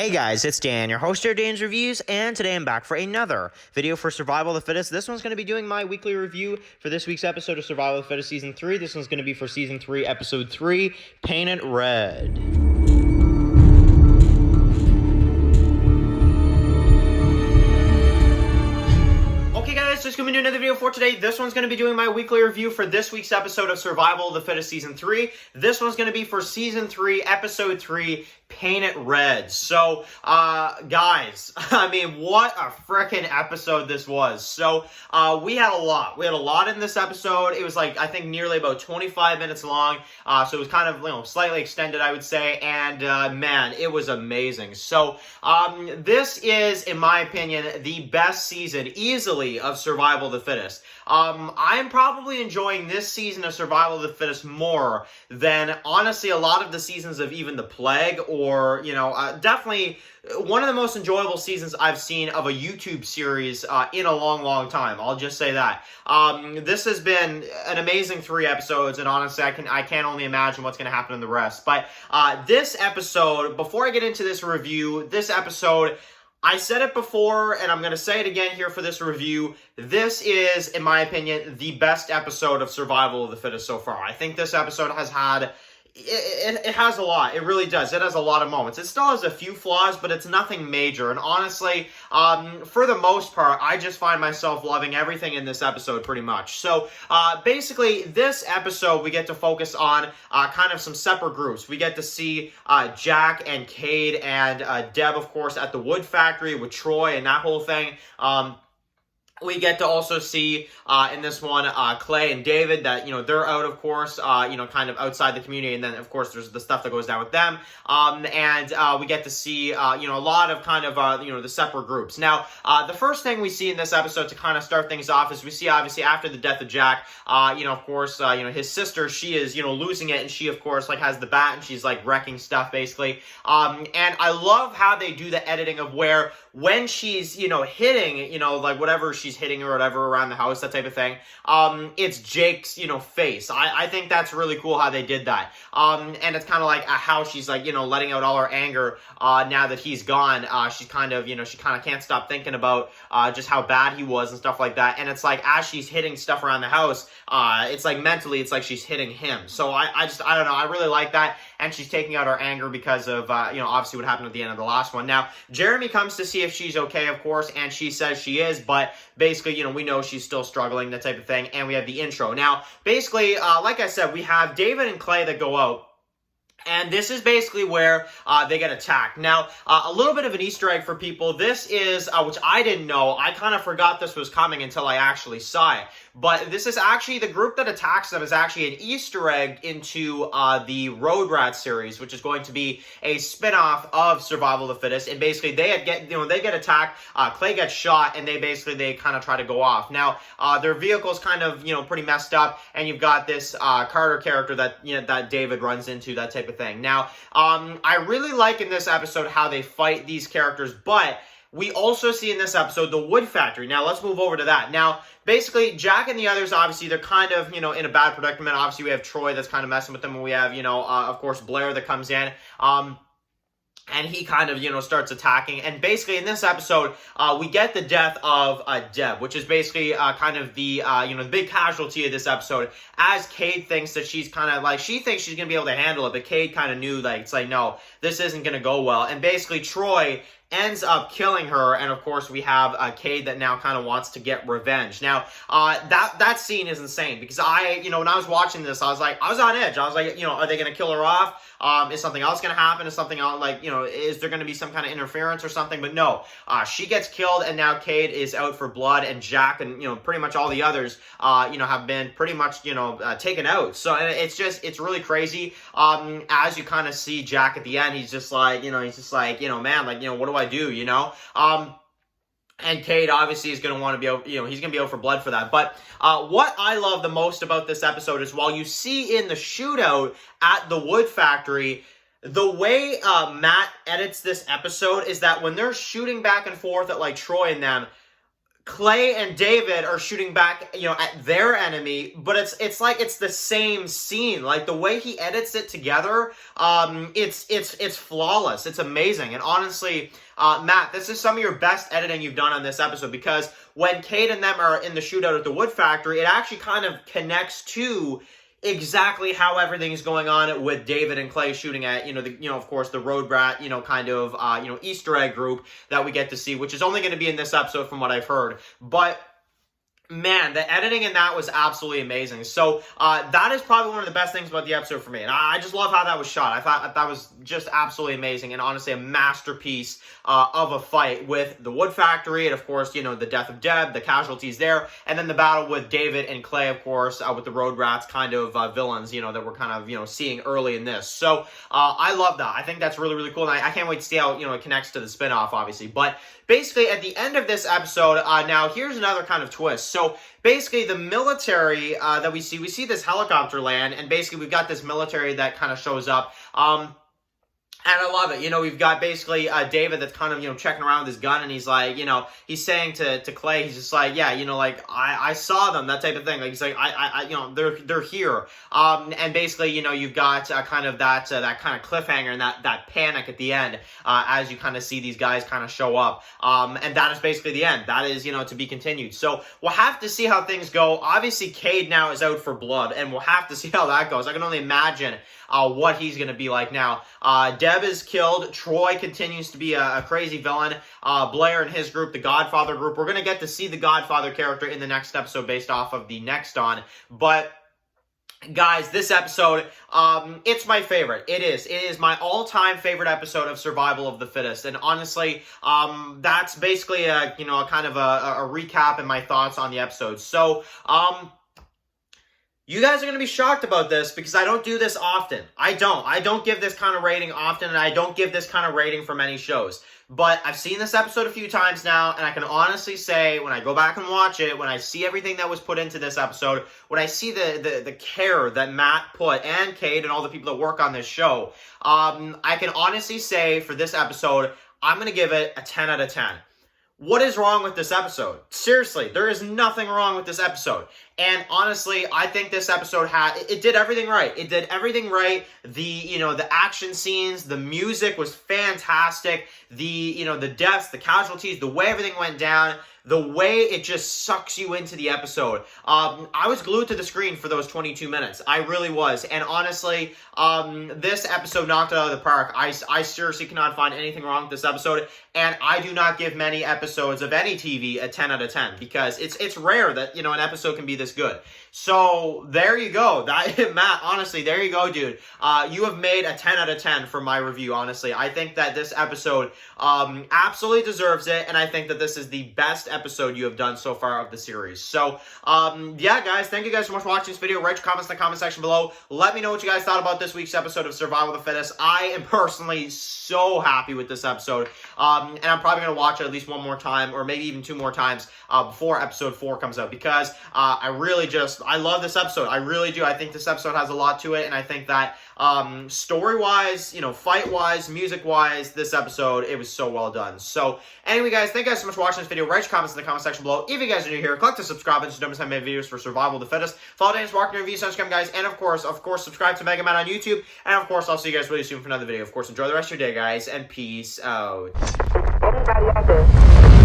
Hey guys, it's Dan, your host here, Dan's Reviews, and today I'm back for another video for Survival of the Fittest. This one's going to be doing my weekly review for this week's episode of Survival of the Fittest Season 3. This one's going to be for Season 3, Episode 3, Paint It Red. So it's going to be another video for today. This one's going to be doing my weekly review for this week's episode of Survival of the Fittest Season 3. This one's going to be for Season 3, Episode 3, Paint It Red. So, guys, I mean, what a frickin' episode this was. So, we had a lot. We had a lot in this episode. It was like, I think, nearly about 25 minutes long. So it was kind of, slightly extended, I would say. And, man, it was amazing. So, this is, in my opinion, the best season, easily, of Survival of the Fittest. I'm probably enjoying this season of Survival of the Fittest more than, honestly, a lot of the seasons of even The Plague or, definitely one of the most enjoyable seasons I've seen of a YouTube series in a long, long time. I'll just say that. This has been an amazing 3 episodes, and honestly, I can't only imagine what's going to happen in the rest. But this episode, before I get into this review, this episode, I said it before, and I'm going to say it again here for this review. This is, in my opinion, the best episode of Survival of the Fittest so far. I think this episode has had... It has a lot. It really does. It has a lot of moments. It still has a few flaws, but it's nothing major. And honestly, for the most part, I just find myself loving everything in this episode pretty much. So, basically, this episode, we get to focus on kind of some separate groups. We get to see Jack and Cade and Deb, of course, at the wood factory with Troy and that whole thing. We get to also see in this one Clay and David that, they're out, of course, kind of outside the community. And then, of course, there's the stuff that goes down with them. And we get to see, a lot of kind of, the separate groups. Now, the first thing we see in this episode to kind of start things off is we see, obviously, after the death of Jack, of course, his sister, she is, losing it. And she, of course, has the bat and she's, wrecking stuff, basically. And I love how they do the editing of where when she's, hitting, whatever she's hitting or whatever around the house, that type of thing, it's Jake's, face. I think that's really cool how they did that. And it's kind of like how she's letting out all her anger, now that he's gone. She's kind of, she kind of can't stop thinking about, just how bad he was and stuff like that. And it's like, as she's hitting stuff around the house, it's like mentally, it's like she's hitting him. So I don't know. I really like that. And she's taking out her anger because of, obviously what happened at the end of the last one. Now, Jeremy comes to see if she's okay, of course, and she says she is, but basically, we know she's still struggling, that type of thing, and we have the intro. Now, basically, like I said, we have David and Clay that go out, and this is basically where they get attacked. Now, a little bit of an Easter egg for people. This is, which I didn't know. I kind of forgot this was coming until I actually saw it. But this is actually, the group that attacks them is actually an Easter egg into the Road Rat series, which is going to be a spin-off of Survival of the Fittest. And basically, they get attacked, Clay gets shot, and they kind of try to go off. Now, their vehicle's kind of, pretty messed up, and you've got this Carter character that, that David runs into, that type of thing. Now, I really like in this episode how they fight these characters, but we also see in this episode the wood factory. Now, let's move over to that. Now, basically, Jack and the others, obviously, they're kind of, in a bad predicament. Obviously, we have Troy that's kind of messing with them, and we have, of course, Blair that comes in. And he kind of, starts attacking. And basically, in this episode, we get the death of Deb, which is basically kind of the, the big casualty of this episode, as Cade thinks that she's kind of, she thinks she's going to be able to handle it, but Cade kind of knew, it's like, no, this isn't going to go well. And basically, Troy ends up killing her, and of course we have Cade that now kind of wants to get revenge. Now, that scene is insane, because when I was watching this, I was on edge. I was like, are they going to kill her off? Is something else going to happen? Is something else, is there going to be some kind of interference or something? But no, she gets killed, and now Cade is out for blood, and Jack and, pretty much all the others, have been pretty much, taken out. So it's really crazy. As you kind of see Jack at the end, he's just like, man, what do I do, and Cade obviously is going to want to be out, he's going to be out for blood for that. But what I love the most about this episode is while you see in the shootout at the wood factory, the way Matt edits this episode is that when they're shooting back and forth at Troy and them, Clay and David are shooting back, at their enemy, but it's like it's the same scene. Like the way he edits it together, it's flawless. It's amazing. And honestly, Matt, this is some of your best editing you've done on this episode, because when Cade and them are in the shootout at the wood factory, it actually kind of connects to exactly how everything is going on with David and Clay shooting at, of course, the Road Rat, kind of, Easter egg group that we get to see, which is only going to be in this episode from what I've heard. But man, the editing in that was absolutely amazing. So that is probably one of the best things about the episode for me. And I just love how that was shot. I thought that was just absolutely amazing, and honestly a masterpiece of a fight with the wood factory, and of course, the death of Deb, the casualties there, and then the battle with David and Clay, of course, with the Road Rats kind of villains, that we're kind of, seeing early in this. So I love that. I think that's really, really cool. And I can't wait to see how, it connects to the spinoff, obviously. But basically, at the end of this episode, now here's another kind of twist. So basically, the military that we see this helicopter land, and basically we've got this military that kind of shows up. And I love it. We've got basically David that's kind of, checking around with his gun, and he's like, he's saying to Clay, he's just like, yeah, like, I saw them, that type of thing. Like, he's like, they're here. And basically, you've got kind of that kind of cliffhanger and that panic at the end, as you kind of see these guys kind of show up. And that is basically the end. That is, to be continued. So we'll have to see how things go. Obviously, Cade now is out for blood, and we'll have to see how that goes. I can only imagine what he's going to be like now. Deb is killed. Troy continues to be a crazy villain. Blair and his group, the Godfather group. We're going to get to see the Godfather character in the next episode based off of the next on. But guys, this episode, it's my favorite. It is my all-time favorite episode of Survival of the Fittest. And honestly, that's basically a kind of a recap and my thoughts on the episode. So, you guys are going to be shocked about this, because I don't do this often. I don't give this kind of rating often, and I don't give this kind of rating for many shows. But I've seen this episode a few times now, and I can honestly say, when I go back and watch it, when I see everything that was put into this episode, when I see the care that Matt put, and Cade, and all the people that work on this show, I can honestly say, for this episode, I'm going to give it a 10 out of 10. What is wrong with this episode? Seriously, there is nothing wrong with this episode. And honestly, I think this episode it did everything right. It did everything right. The action scenes, the music was fantastic. The deaths, the casualties, the way everything went down, the way it just sucks you into the episode. I was glued to the screen for those 22 minutes. I really was. And honestly, this episode knocked it out of the park. I seriously cannot find anything wrong with this episode. And I do not give many episodes of any TV a 10 out of 10, because it's rare that, an episode can be this good. So there you go. Matt, honestly, there you go, dude. You have made a 10 out of 10 for my review, honestly. I think that this episode absolutely deserves it, and I think that this is the best episode you have done so far of the series. So, yeah, guys, thank you guys so much for watching this video. Write your comments in the comment section below. Let me know what you guys thought about this week's episode of Survival of the Fittest. I am personally so happy with this episode, and I'm probably going to watch it at least one more time, or maybe even two more times before episode 4 comes out, because I love this episode. I really do. I think this episode has a lot to it, and I think that story-wise, fight-wise, music-wise, this episode, it was so well done. So, anyway, guys, thank you guys so much for watching this video. Write your comments in the comment section below. If you guys are new here, click the subscribe button so you don't miss any videos for Survival of the Fittest. Follow Dan's Walking Reviews on Instagram, guys, and of course, subscribe to Mega Man on YouTube. And of course, I'll see you guys really soon for another video. Of course, enjoy the rest of your day, guys, and peace out. Anybody out there?